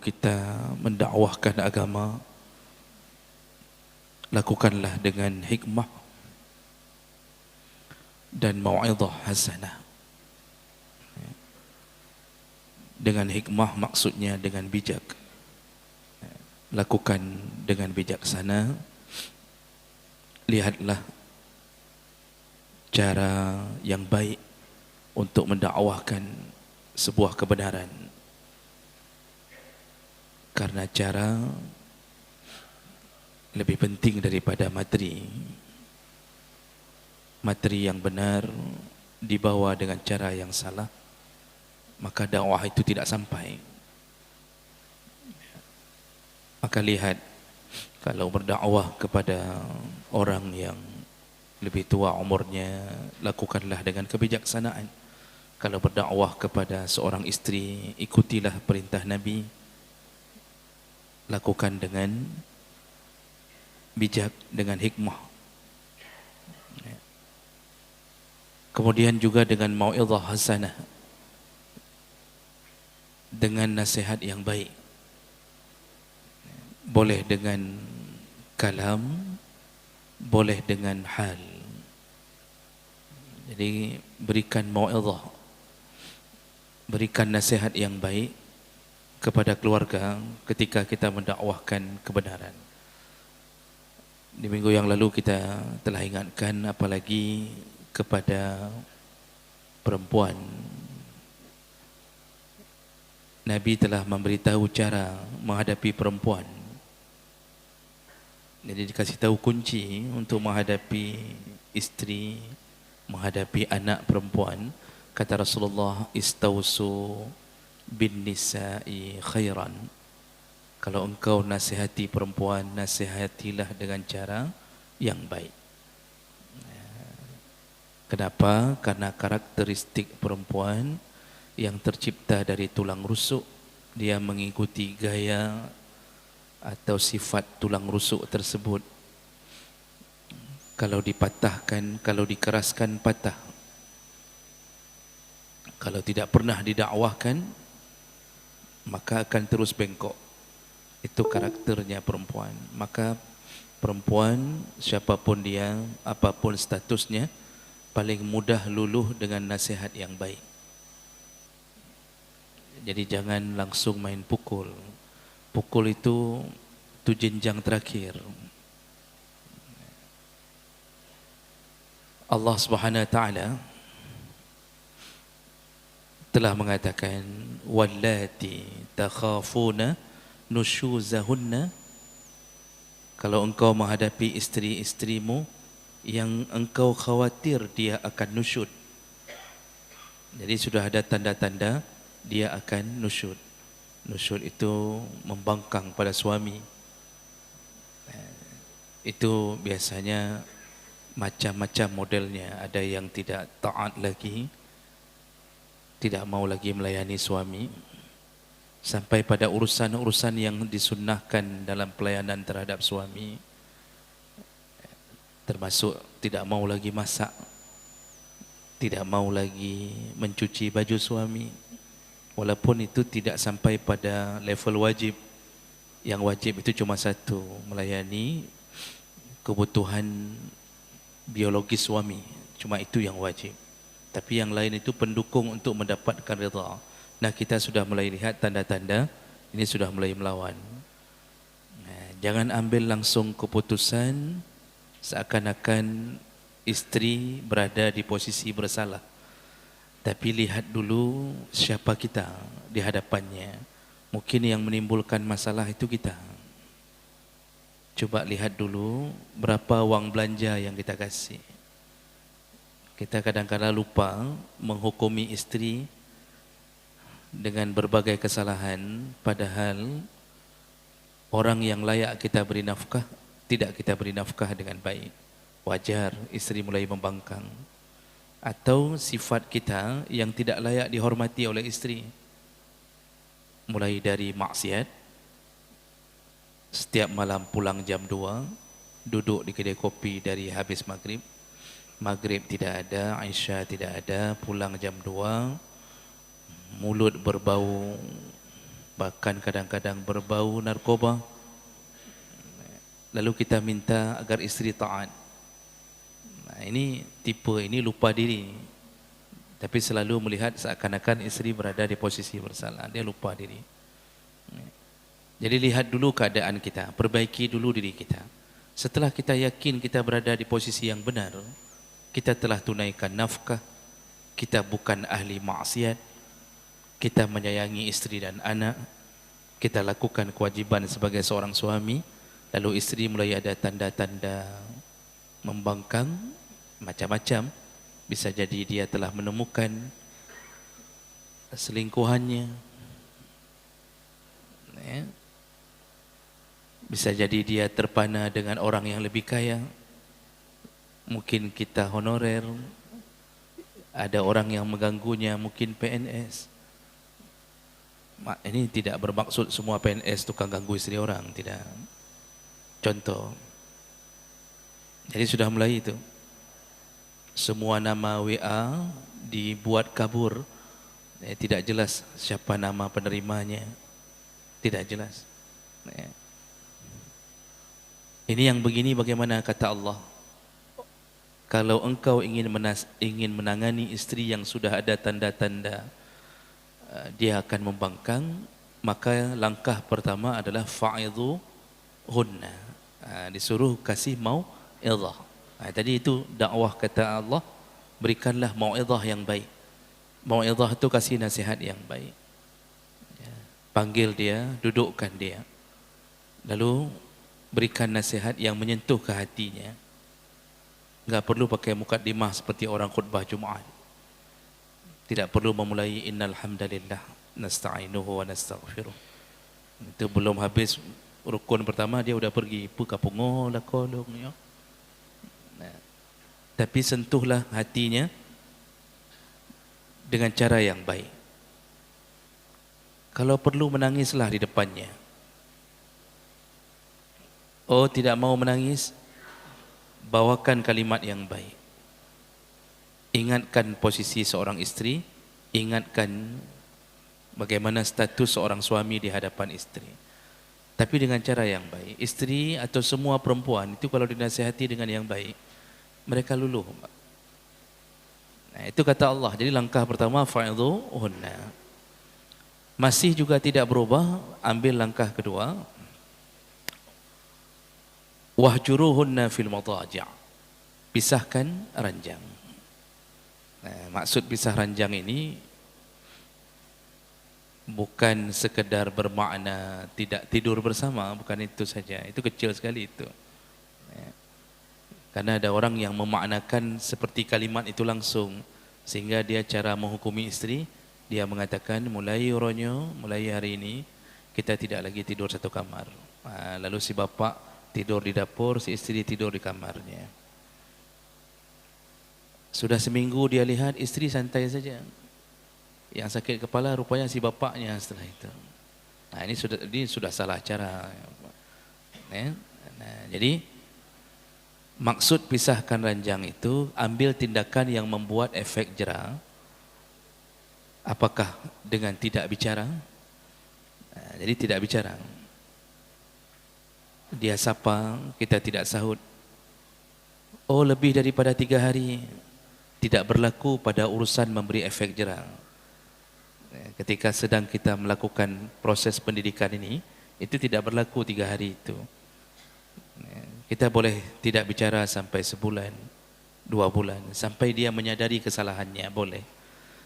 kita mendakwahkan agama, lakukanlah dengan hikmah dan mau'izah hasanah. Dengan hikmah maksudnya dengan bijak. Lakukan dengan bijaksana. Lihatlah cara yang baik untuk mendakwahkan sebuah kebenaran. Karena cara lebih penting daripada materi. Materi yang benar dibawa dengan cara yang salah, maka dakwah itu tidak sampai. Maka lihat, kalau berdakwah kepada orang yang lebih tua umurnya, lakukanlah dengan kebijaksanaan. Kalau berdakwah kepada seorang istri, ikutilah perintah Nabi, lakukan dengan bijak, dengan hikmah. Kemudian juga dengan mau'izah hasanah, dengan nasihat yang baik. Boleh dengan kalam, boleh dengan hal. Jadi berikan mau'izah, berikan nasihat yang baik kepada keluarga ketika kita mendakwahkan kebenaran. Di minggu yang lalu kita telah ingatkan, apalagi kepada perempuan, Nabi telah memberitahu cara menghadapi perempuan. Jadi dikasih tahu kunci untuk menghadapi istri, menghadapi anak perempuan. Kata Rasulullah, istausu bin nisa'i khairan. Kalau engkau nasihati perempuan, nasihatilah dengan cara yang baik. Kenapa? Karena karakteristik perempuan yang tercipta dari tulang rusuk, dia mengikuti gaya atau sifat tulang rusuk tersebut. Kalau dipatahkan, kalau dikeraskan, patah. Kalau tidak pernah didakwahkan, maka akan terus bengkok. Itu karakternya perempuan. Maka perempuan, siapapun dia, apapun statusnya, paling mudah luluh dengan nasihat yang baik. Jadi jangan langsung main pukul. Pukul itu jenjang terakhir. Allah Subhanahu wa taala telah mengatakan, wallati takhafuna nusyuzahunna. Kalau engkau menghadapi istri-istrimu yang engkau khawatir dia akan nusyud, jadi sudah ada tanda-tanda dia akan nusyud. Nusyud itu membangkang pada suami. Itu biasanya macam-macam modelnya. Ada yang tidak taat lagi, tidak mau lagi melayani suami, sampai pada urusan-urusan yang disunnahkan dalam pelayanan terhadap suami, termasuk tidak mau lagi masak, tidak mau lagi mencuci baju suami, walaupun itu tidak sampai pada level wajib. Yang wajib itu cuma satu, melayani kebutuhan biologis suami, cuma itu yang wajib. Tapi yang lain itu pendukung untuk mendapatkan redha. Nah, kita sudah mulai lihat tanda-tanda ini sudah mulai melawan. Jangan ambil langsung keputusan seakan-akan istri berada di posisi bersalah. Tapi lihat dulu siapa kita di hadapannya. Mungkin yang menimbulkan masalah itu kita. Coba lihat dulu berapa wang belanja yang kita kasih. Kita kadang-kadang lupa menghukumi istri dengan berbagai kesalahan, padahal orang yang layak kita beri nafkah, tidak kita beri nafkah dengan baik. Wajar istri mulai membangkang. Atau sifat kita yang tidak layak dihormati oleh istri, mulai dari maksiat, setiap malam pulang jam 2, duduk di kedai kopi dari habis maghrib, maghrib tidak ada, Aisyah tidak ada, pulang jam 2, mulut berbau bahkan kadang-kadang berbau narkoba. Lalu kita minta agar isteri taat. Ini tipe ini lupa diri. Tapi selalu melihat seakan-akan isteri berada di posisi bersalah. Dia lupa diri. Jadi lihat dulu keadaan kita, perbaiki dulu diri kita. Setelah kita yakin kita berada di posisi yang benar, kita telah tunaikan nafkah, kita bukan ahli maksiat, kita menyayangi isteri dan anak, kita lakukan kewajiban sebagai seorang suami, lalu isteri mulai ada tanda-tanda membangkang, macam-macam. Bisa jadi dia telah menemukan selingkuhannya, bisa jadi dia terpana dengan orang yang lebih kaya, mungkin kita honorer, ada orang yang mengganggunya, mungkin PNS. Ini tidak bermaksud semua PNS tukang ganggu istri orang, tidak. Contoh, jadi sudah mulai itu. Semua nama WA dibuat kabur, tidak jelas siapa nama penerimanya, tidak jelas. Ini yang begini bagaimana kata Allah? Kalau engkau ingin menangani istri yang sudah ada tanda-tanda dia akan membangkang, maka langkah pertama adalah fa'idhuhunna. Disuruh kasih mau'idhah. Tadi itu dakwah kata Allah, berikanlah mau'idhah yang baik. Mau'idhah itu kasih nasihat yang baik. Panggil dia, dudukkan dia. Lalu berikan nasihat yang menyentuh ke hatinya. Enggak perlu pakai mukadimah seperti orang khutbah Jumaat. Tidak perlu memulai innal hamdalillah nasta'inuhu wa nastaghfiruh. Itu belum habis rukun pertama dia sudah pergi pukapungo lakolong ya. Tapi sentuhlah hatinya dengan cara yang baik. Kalau perlu menangislah di depannya. Oh, tidak mau menangis, bawakan kalimat yang baik. Ingatkan posisi seorang istri, ingatkan bagaimana status seorang suami di hadapan istri. Tapi dengan cara yang baik. Istri atau semua perempuan itu kalau dinasihati dengan yang baik, mereka luluh. Nah, itu kata Allah. Jadi langkah pertama fa'idhuhunna. Masih juga tidak berubah, ambil langkah kedua. Wahjuruhunna fil madaji'. Pisahkan ranjang. Nah, maksud pisah ranjang ini bukan sekedar bermakna tidak tidur bersama, bukan itu saja. Itu kecil sekali itu. Karena ada orang yang memaknakan seperti kalimat itu langsung, sehingga dia cara menghukumi istri, dia mengatakan mulai uronyo, mulai hari ini kita tidak lagi tidur satu kamar. Lalu si bapak tidur di dapur, si istri tidur di kamarnya. Sudah seminggu dia lihat istri santai saja. Yang sakit kepala rupanya si bapaknya setelah itu. Nah, ini sudah salah cara. Jadi maksud pisahkan ranjang itu ambil tindakan yang membuat efek jera. Apakah dengan tidak bicara? Jadi tidak bicara. Dia sapa, kita tidak sahut. Oh, lebih daripada 3 hari. Tidak berlaku pada urusan memberi efek jera. Ketika sedang kita melakukan proses pendidikan ini, itu tidak berlaku 3 hari itu. Kita boleh tidak bicara sampai sebulan, 2 bulan, sampai dia menyadari kesalahannya, boleh.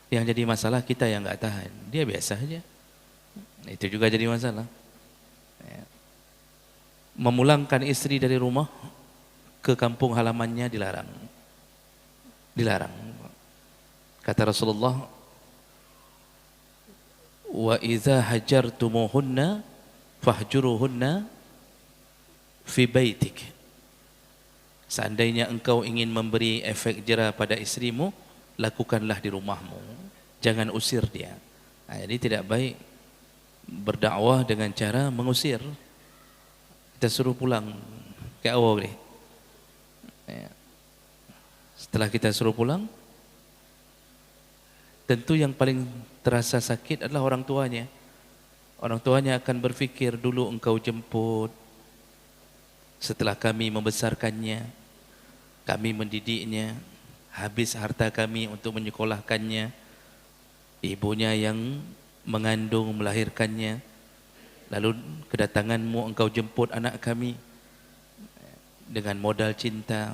Yang jadi masalah kita yang enggak tahan, dia biasa saja. Itu juga jadi masalah. Memulangkan istri dari rumah ke kampung halamannya dilarang. Dilarang. Kata Rasulullah, wa idza hajartumuhunna fahjuruhunna fi baitik. Seandainya engkau ingin memberi efek jera pada istrimu, lakukanlah di rumahmu. Jangan usir dia. Jadi tidak baik berdakwah dengan cara mengusir. Kita suruh pulang ke awal boleh. Setelah kita suruh pulang, tentu yang paling terasa sakit adalah orang tuanya. Orang tuanya akan berfikir, dulu engkau jemput, setelah kami membesarkannya, kami mendidiknya, habis harta kami untuk menyekolahkannya, ibunya yang mengandung, melahirkannya, lalu kedatanganmu engkau jemput anak kami dengan modal cinta,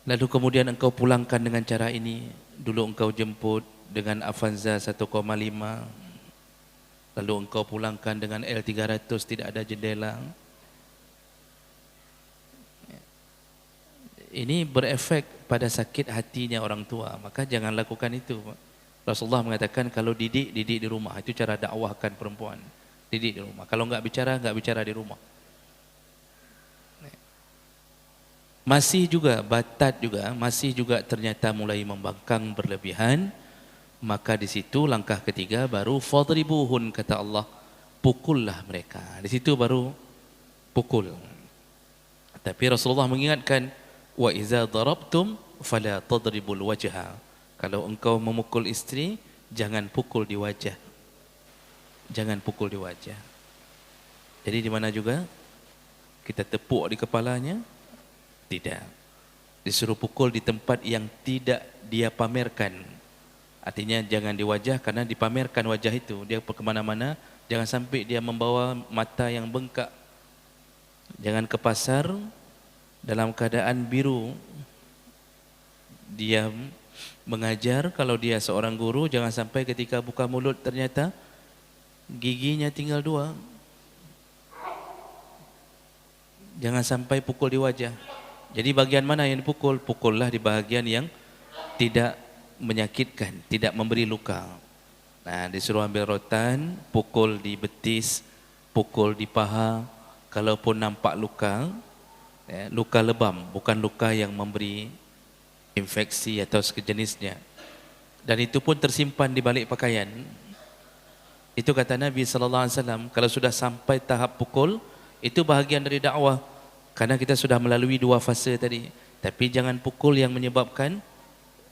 lalu kemudian engkau pulangkan dengan cara ini. Dulu engkau jemput dengan Avanza 1,5, lalu engkau pulangkan dengan L300 tidak ada jendela. Ini berefek pada sakit hatinya orang tua, maka jangan lakukan itu. Rasulullah mengatakan kalau didik di rumah, itu cara dakwahkan perempuan. Didik di rumah. Kalau enggak bicara di rumah. Masih juga batat juga, masih juga ternyata mulai membangkang berlebihan, maka di situ langkah ketiga baru fadribuhun, kata Allah, pukullah mereka. Di situ baru pukul. Tapi Rasulullah mengingatkan, wa iza darabtum fala tadribul wajha. Kalau engkau memukul istri, jangan pukul di wajah. Jangan pukul di wajah. Jadi di mana juga kita tepuk di kepalanya? Tidak. Disuruh pukul di tempat yang tidak dia pamerkan. Artinya jangan di wajah, karena dipamerkan wajah itu. Dia kemana-mana, jangan sampai dia membawa mata yang bengkak. Jangan ke pasar dalam keadaan biru. Dia mengajar, kalau dia seorang guru, jangan sampai ketika buka mulut ternyata giginya tinggal 2. Jangan sampai pukul di wajah. Jadi bagian mana yang dipukul? Pukullah di bahagian yang tidak menyakitkan, tidak memberi luka. Nah, disuruh ambil rotan, pukul di betis, pukul di paha. Kalaupun nampak luka, luka lebam, bukan luka yang memberi infeksi atau sejenisnya. Dan itu pun tersimpan di balik pakaian. Itu kata Nabi SAW, kalau sudah sampai tahap pukul, itu bahagian dari dakwah. Karena kita sudah melalui 2 fase tadi. Tapi jangan pukul yang menyebabkan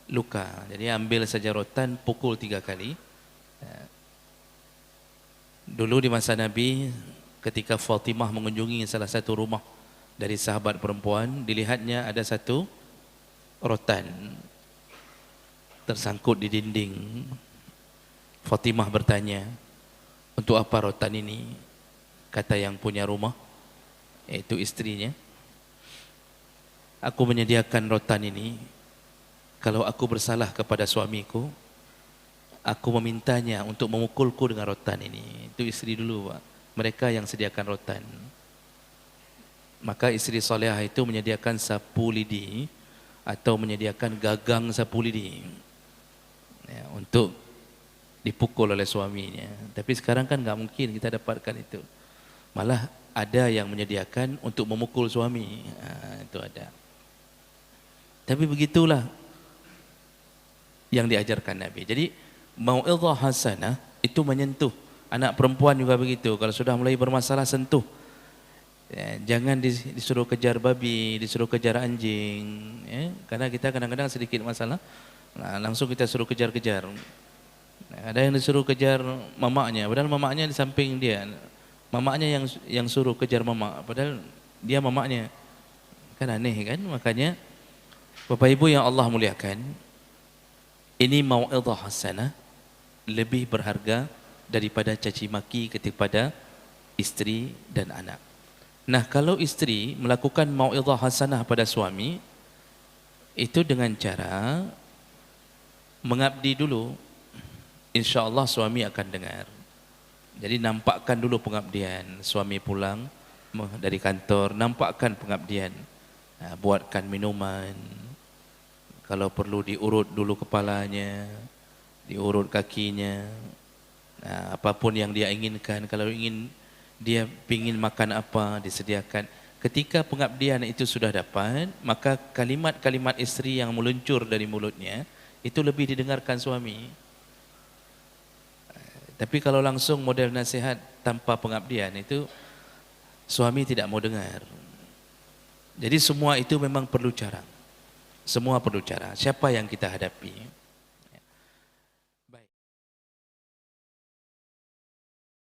luka. Jadi ambil saja rotan, pukul 3 kali. Dulu di masa Nabi, ketika Fatimah mengunjungi salah satu rumah dari sahabat perempuan, dilihatnya ada satu rotan tersangkut di dinding. Fatimah bertanya, untuk apa rotan ini? Kata yang punya rumah, yaitu istrinya, aku menyediakan rotan ini kalau aku bersalah kepada suamiku, aku memintanya untuk memukulku dengan rotan ini. Itu istri dulu, Pak. Mereka yang sediakan rotan. Maka istri solehah itu menyediakan sapu lidi atau menyediakan gagang sapu lidi, ya, untuk dipukul oleh suaminya. Tapi sekarang kan nggak mungkin kita dapatkan itu. Malah ada yang menyediakan untuk memukul suami. Itu ada. Tapi begitulah yang diajarkan Nabi. Jadi mau'izah hasanah itu menyentuh. Anak perempuan juga begitu. Kalau sudah mulai bermasalah, sentuh. Ya, jangan disuruh kejar babi, disuruh kejar anjing. Ya, karena kita kadang-kadang sedikit masalah, nah, langsung kita suruh kejar-kejar. Nah, ada yang disuruh kejar mamaknya, padahal mamaknya di samping dia. Mamaknya yang suruh kejar mamak, padahal dia mamaknya. Kan aneh kan? Makanya Bapak Ibu yang Allah muliakan, ini mau'izah hasanah lebih berharga daripada caci maki kepada istri dan anak. Nah, kalau istri melakukan mau'izah hasanah pada suami, itu dengan cara mengabdi dulu, insya Allah suami akan dengar. Jadi nampakkan dulu pengabdian. Suami pulang dari kantor, nampakkan pengabdian. Nah, buatkan minuman. Kalau perlu diurut dulu kepalanya, diurut kakinya. Nah, apapun yang dia inginkan. Kalau dia ingin makan apa, disediakan. Ketika pengabdian itu sudah dapat, maka kalimat-kalimat istri yang meluncur dari mulutnya itu lebih didengarkan suami. Tapi kalau langsung model nasihat tanpa pengabdian, itu suami tidak mau dengar. Jadi semua itu memang perlu cara. Semua perlu cara. Siapa yang kita hadapi?